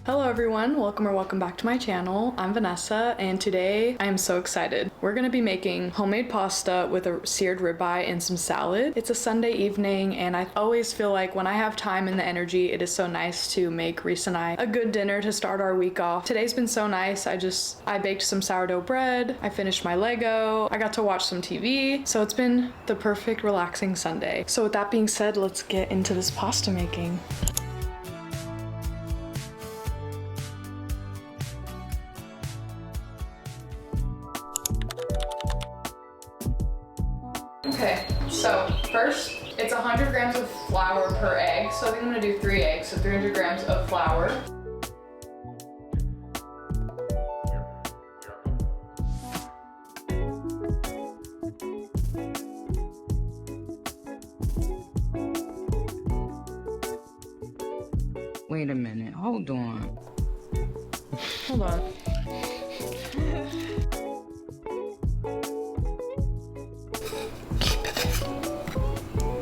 Hello everyone, welcome back to my channel. I'm Vanessa and today I am so excited. We're gonna be making homemade pasta with a seared ribeye and some salad. It's a Sunday evening and I always feel like when I have time and the energy, it is so nice to make Reese and I a good dinner to start our week off. Today's been so nice. I baked some sourdough bread, I finished my Lego, I got to watch some TV, so it's been the perfect relaxing Sunday. So with that being said, let's get into this pasta making. Okay, so first, it's 100 grams of flour per egg. So I think I'm gonna do 3 eggs, so 300 grams of flour. Wait a minute, hold on. Hold on.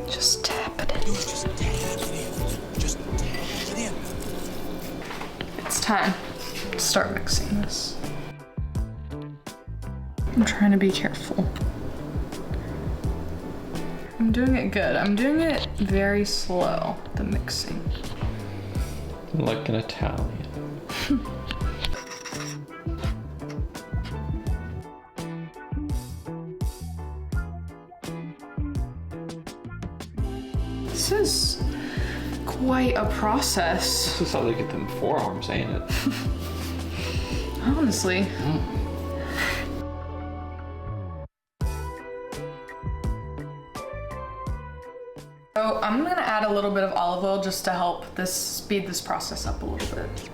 Just tap it in. Just tap it in. Just tap it in. It's time to start mixing this. I'm trying to be careful. I'm doing it good. I'm doing it very slow, the mixing. Like an Italian. This is quite a process. This is how they get them forearms, ain't it? Honestly. So I'm gonna add a little bit of olive oil just to help speed this process up a little bit.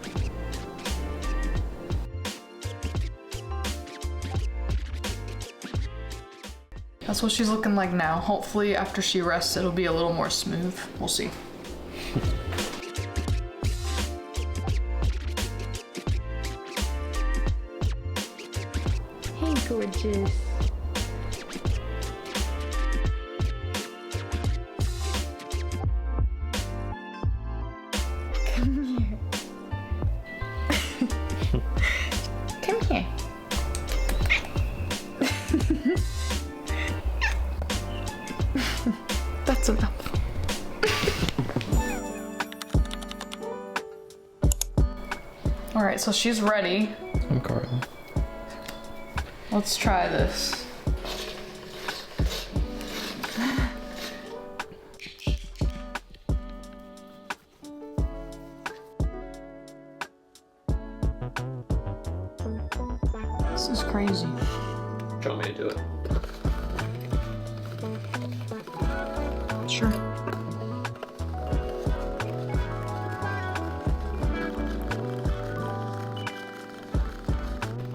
That's what she's looking like now. Hopefully after she rests, it'll be a little more smooth. We'll see. Hey, gorgeous. Come here. Come here. That's enough. All right, so she's ready. I'm Carly. Let's try this. This is crazy. Do you want me to do it? Sure.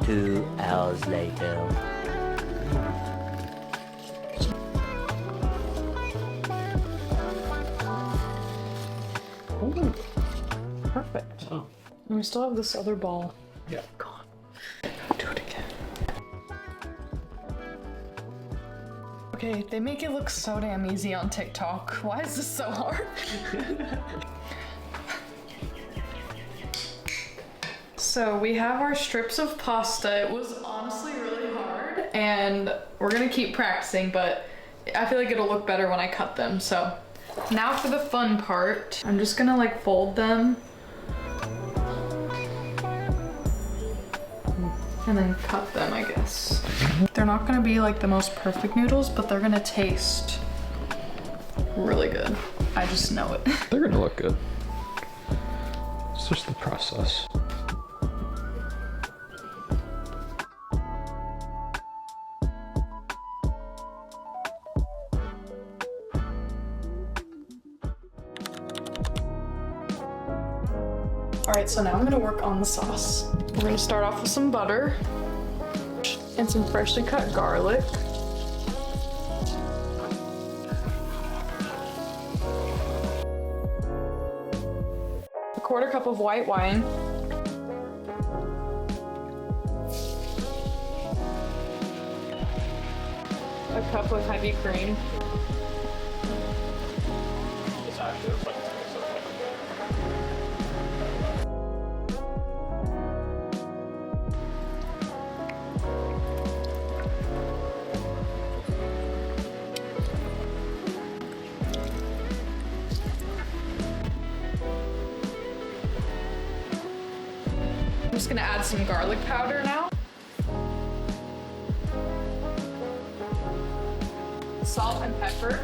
Two hours later. Ooh, perfect. Oh. And we still have this other ball. Yeah. Go on. Do it again. Okay, they make it look so damn easy on TikTok. Why is this so hard? So we have our strips of pasta. It was honestly really hard and we're gonna keep practicing, but I feel like it'll look better when I cut them. So now for the fun part. I'm just gonna like fold them and then cut them, I guess. They're not gonna be like the most perfect noodles, but they're gonna taste really good. I just know it. They're gonna look good. It's just the process. All right, so now I'm gonna work on the sauce. We're gonna start off with some butter and some freshly cut garlic. A 1/4 cup of white wine. A cup of heavy cream. just gonna add some garlic powder now. Salt and pepper.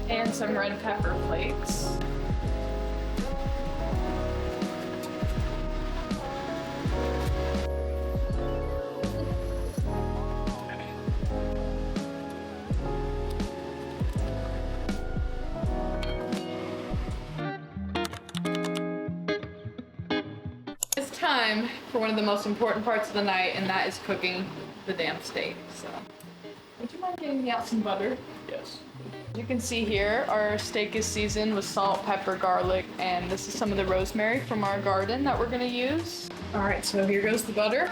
And some red pepper flakes. It's time for one of the most important parts of the night, and that is cooking the damn steak. So, would you mind getting me out some butter? Yes. As you can see here, our steak is seasoned with salt, pepper, garlic, and this is some of the rosemary from our garden that we're gonna use. All right, so here goes the butter.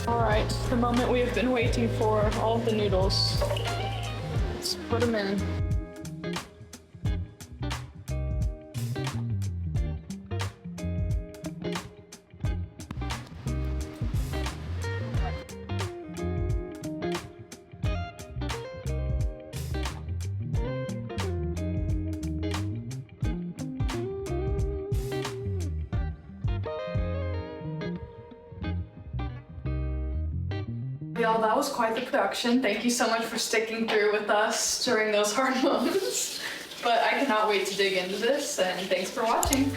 All right, the moment we have been waiting for, all of the noodles. Let's put them in. Y'all, that was quite the production. Thank you so much for sticking through with us during those hard moments. But I cannot wait to dig into this, and thanks for watching.